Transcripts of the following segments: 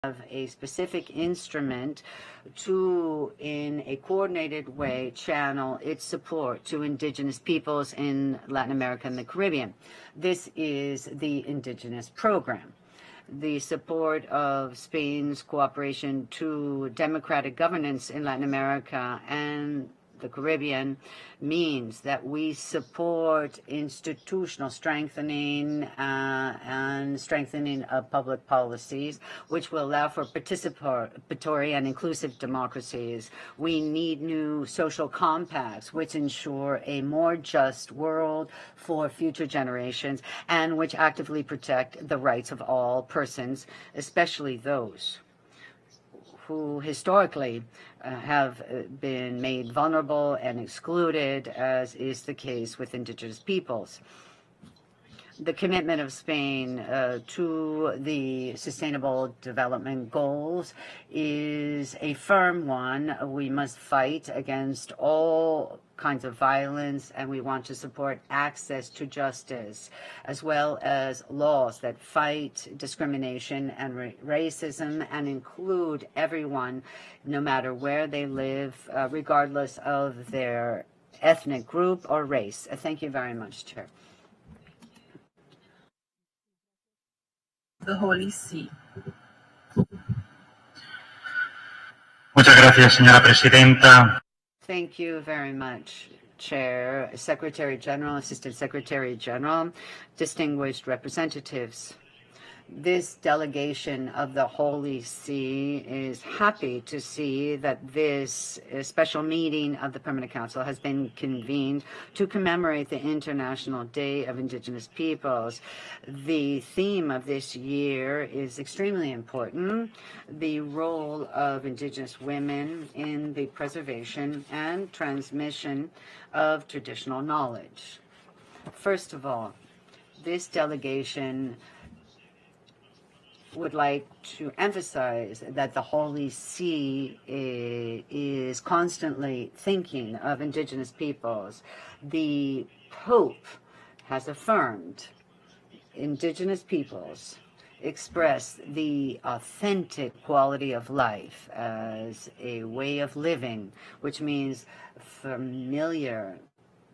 a specific instrument to, in a coordinated way, channel its support to indigenous peoples in Latin America and the Caribbean. This is the Indigenous Program. The support of Spain's cooperation to democratic governance in Latin America and the Caribbean means that we support institutional strengthening and strengthening of public policies, which will allow for participatory and inclusive democracies. We need new social compacts which ensure a more just world for future generations and which actively protect the rights of all persons, especially those who historically have been made vulnerable and excluded, as is the case with indigenous peoples. The commitment of Spain to the Sustainable Development Goals is a firm one. We must fight against all kinds of violence, and we want to support access to justice, as well as laws that fight discrimination and racism and include everyone, no matter where they live, regardless of their ethnic group or race. Thank you very much, Chair. The Holy See. Muchas gracias, señora presidenta. Thank you very much, Chair, Secretary General, Assistant Secretary General, distinguished representatives. This delegation of the Holy See is happy to see that this special meeting of the Permanent Council has been convened to commemorate the International Day of Indigenous Peoples. The theme of this year is extremely important: the role of Indigenous women in the preservation and transmission of traditional knowledge. First of all, this delegation would like to emphasize that the Holy See is constantly thinking of indigenous peoples. The Pope has affirmed indigenous peoples express the authentic quality of life as a way of living, which means familiar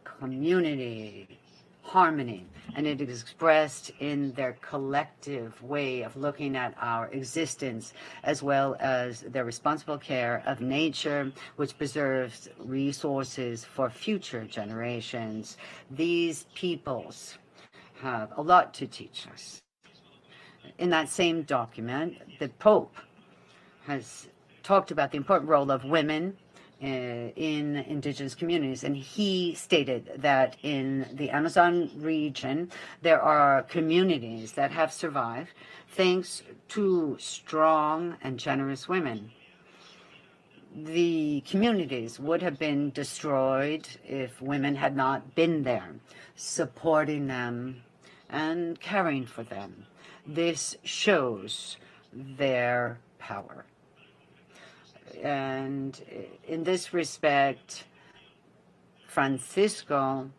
community, harmony, and it is expressed in their collective way of looking at our existence, as well as their responsible care of nature, which preserves resources for future generations. These peoples have a lot to teach us. In that same document, the Pope has talked about the important role of women in indigenous communities, and he stated that in the Amazon region there are communities that have survived thanks to strong and generous women. The communities would have been destroyed if women had not been there, supporting them and caring for them. This shows their power. And in this respect, Francisco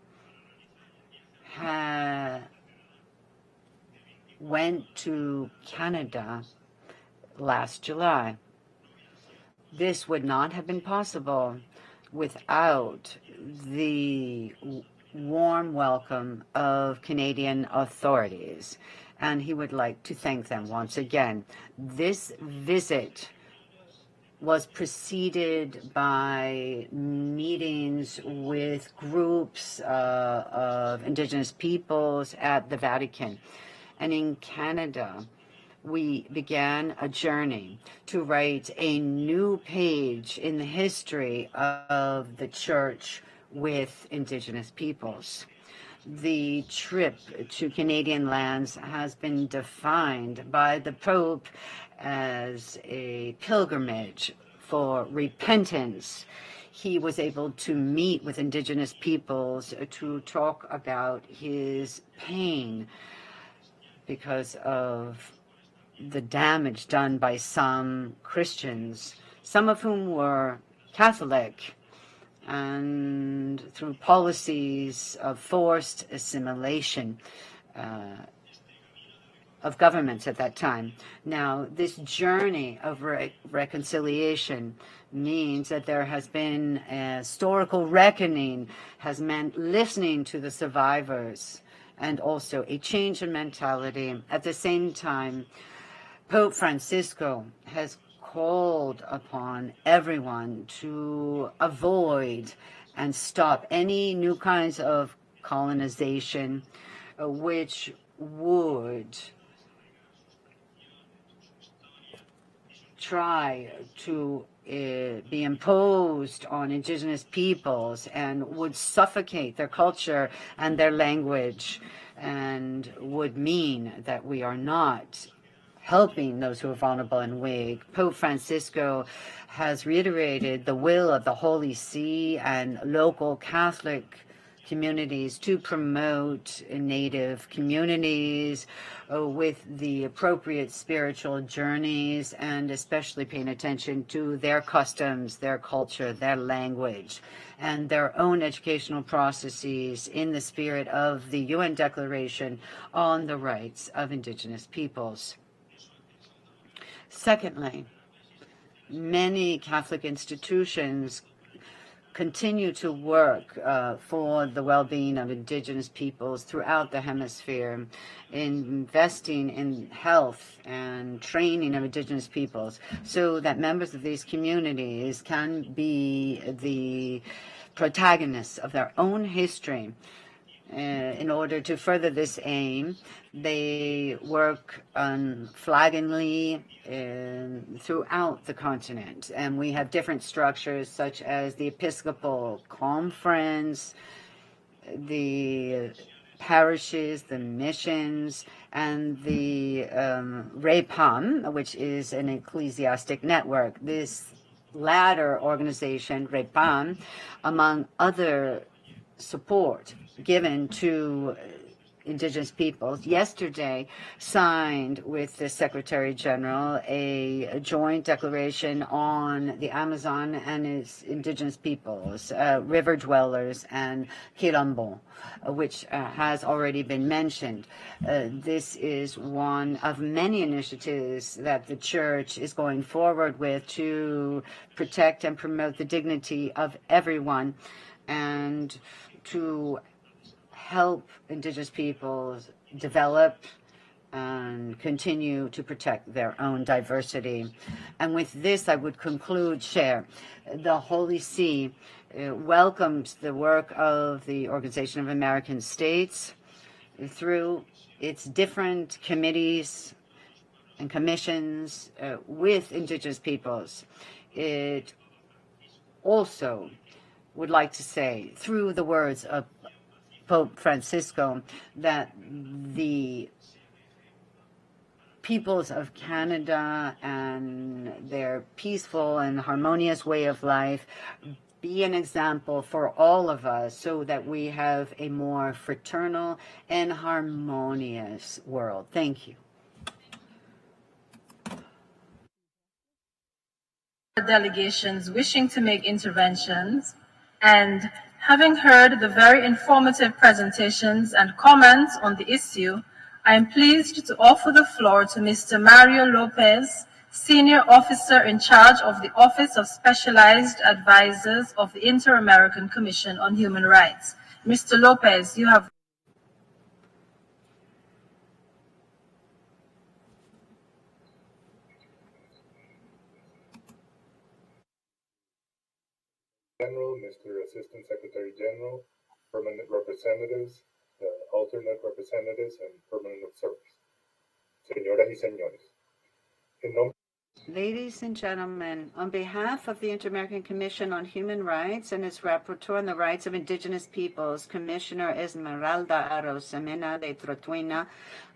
went to Canada last July. This would not have been possible without the warm welcome of Canadian authorities, and he would like to thank them once again. This visit was preceded by meetings with groups of indigenous peoples at the Vatican. And in Canada, we began a journey to write a new page in the history of the Church with indigenous peoples. The trip to Canadian lands has been defined by the Pope as a pilgrimage for repentance. He was able to meet with indigenous peoples to talk about his pain because of the damage done by some Christians, some of whom were Catholic, and through policies of forced assimilation. of governments at that time. Now, this journey of reconciliation means that there has been a historical reckoning, has meant listening to the survivors, and also a change in mentality. At the same time, Pope Francisco has called upon everyone to avoid and stop any new kinds of colonization, which would try to be imposed on indigenous peoples and would suffocate their culture and their language, and would mean that we are not helping those who are vulnerable and weak. Pope Francisco has reiterated the will of the Holy See and local Catholic communities to promote native communities with the appropriate spiritual journeys, and especially paying attention to their customs, their culture, their language, and their own educational processes in the spirit of the UN Declaration on the Rights of Indigenous Peoples. Secondly, many Catholic institutions continue to work for the well-being of indigenous peoples throughout the hemisphere, investing in health and training of indigenous peoples so that members of these communities can be the protagonists of their own history. In order to further this aim, they work unflaggingly throughout the continent. And we have different structures such as the Episcopal Conference, the parishes, the missions, and the REPAM, which is an ecclesiastic network. This latter organization, REPAM, among other support given to indigenous peoples, yesterday signed with the Secretary General a joint declaration on the Amazon and its indigenous peoples, river dwellers and Quilombo, which has already been mentioned. This is one of many initiatives that the Church is going forward with to protect and promote the dignity of everyone, and to help indigenous peoples develop and continue to protect their own diversity. And with this, I would conclude, Chair. The Holy See welcomes the work of the Organization of American States through its different committees and commissions with indigenous peoples. It also would like to say, through the words of Pope Francisco, that the peoples of Canada and their peaceful and harmonious way of life be an example for all of us, so that we have a more fraternal and harmonious world. Thank you. Delegations wishing to make interventions, and having heard the very informative presentations and comments on the issue, I am pleased to offer the floor to Mr. Mario Lopez, Senior Officer in charge of the Office of Specialized Advisors of the Inter-American Commission on Human Rights. Mr. Lopez, you have... General, Mr. Assistant Secretary General, permanent representatives, alternate representatives, and permanent observers. Señoras y señores, en nombre Ladies and gentlemen, on behalf of the Inter-American Commission on Human Rights and its rapporteur on the rights of indigenous peoples, Commissioner Esmeralda Arosemena de Trotuina,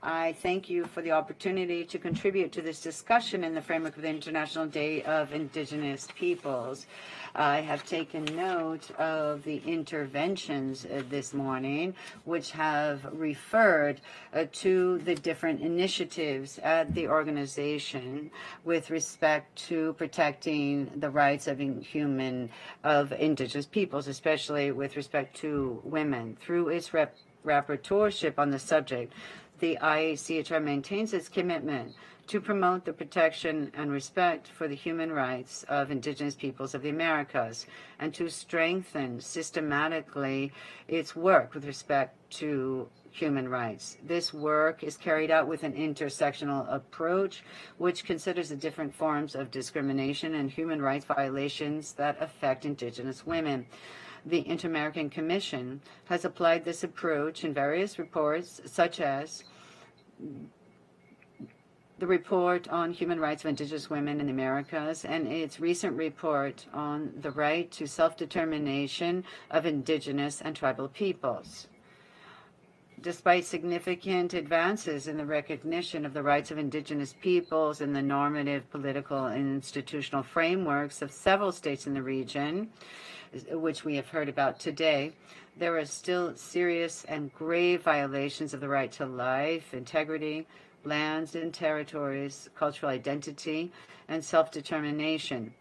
I thank you for the opportunity to contribute to this discussion in the framework of the International Day of Indigenous Peoples. I have taken note of the interventions this morning, which have referred to the different initiatives at the organization with respect to protecting the rights of indigenous peoples, especially with respect to women. Through its rapporteurship on the subject, the IACHR maintains its commitment to promote the protection and respect for the human rights of indigenous peoples of the Americas and to strengthen systematically its work with respect to human rights. This work is carried out with an intersectional approach which considers the different forms of discrimination and human rights violations that affect indigenous women. The Inter-American Commission has applied this approach in various reports, such as the report on human rights of indigenous women in the Americas and its recent report on the right to self-determination of indigenous and tribal peoples. Despite significant advances in the recognition of the rights of indigenous peoples and the normative political and institutional frameworks of several states in the region, which we have heard about today, there are still serious and grave violations of the right to life, integrity, lands and territories, cultural identity, and self-determination,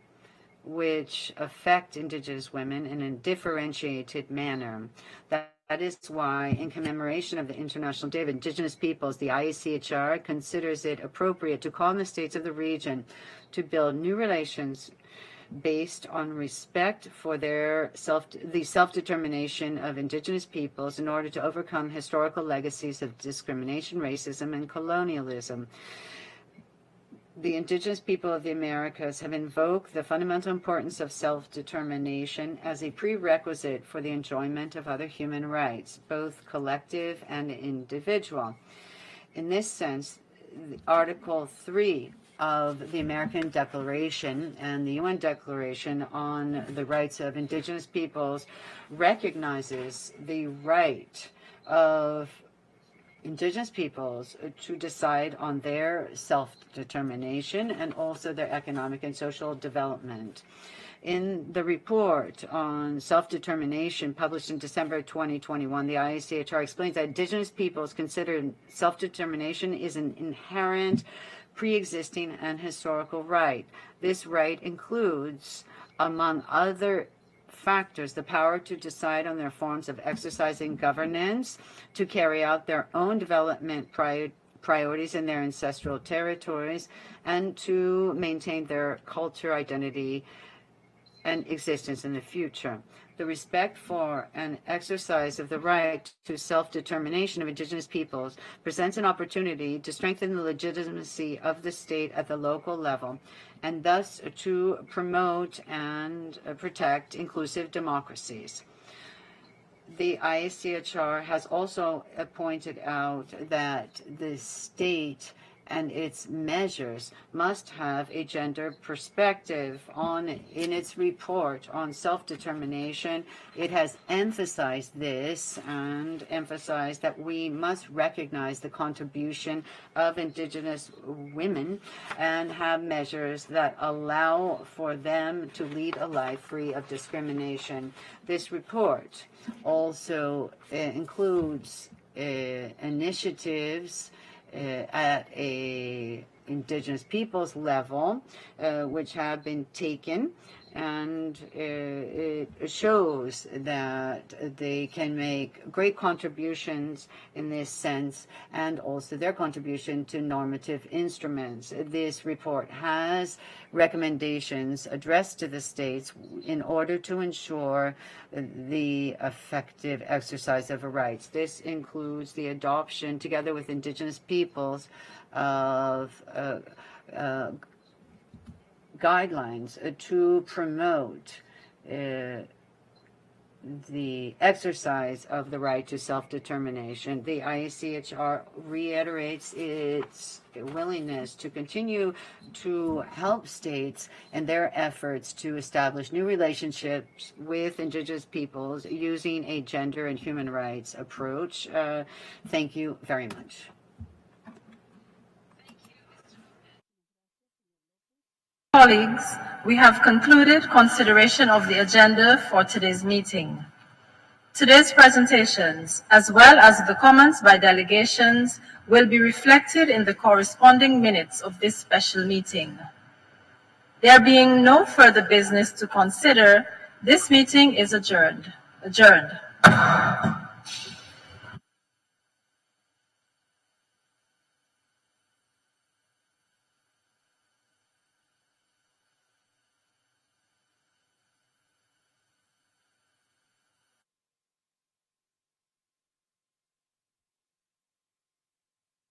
which affect indigenous women in a differentiated manner. That is why, in commemoration of the International Day of Indigenous Peoples, the IACHR considers it appropriate to call on the states of the region to build new relations based on respect for the self-determination of indigenous peoples in order to overcome historical legacies of discrimination, racism, and colonialism. The indigenous people of the Americas have invoked the fundamental importance of self-determination as a prerequisite for the enjoyment of other human rights, both collective and individual. In this sense, Article 3 of the American Declaration and the UN Declaration on the Rights of Indigenous Peoples recognizes the right of indigenous peoples to decide on their self-determination and also their economic and social development. In the report on self-determination published in December 2021, the IACHR explains that indigenous peoples consider self-determination is an inherent, pre-existing, and historical right. This right includes, among other factors, the power to decide on their forms of exercising governance, to carry out their own development priorities in their ancestral territories, and to maintain their culture, identity, and existence in the future. The respect for and exercise of the right to self-determination of indigenous peoples presents an opportunity to strengthen the legitimacy of the state at the local level and thus to promote and protect inclusive democracies. The IACHR has also pointed out that the state and its measures must have a gender perspective. In its report on self-determination, it has emphasized this and emphasized that we must recognize the contribution of indigenous women and have measures that allow for them to lead a life free of discrimination. This report also includes initiatives at a indigenous peoples level, which have been taken, and it shows that they can make great contributions in this sense, and also their contribution to normative instruments. This report has recommendations addressed to the states in order to ensure the effective exercise of rights. This includes the adoption, together with indigenous peoples, of guidelines to promote the exercise of the right to self-determination. The IACHR reiterates its willingness to continue to help states in their efforts to establish new relationships with indigenous peoples using a gender and human rights approach. Thank you very much. Colleagues, we have concluded consideration of the agenda for today's meeting. Today's presentations, as well as the comments by delegations, will be reflected in the corresponding minutes of this special meeting. There being no further business to consider, this meeting is adjourned.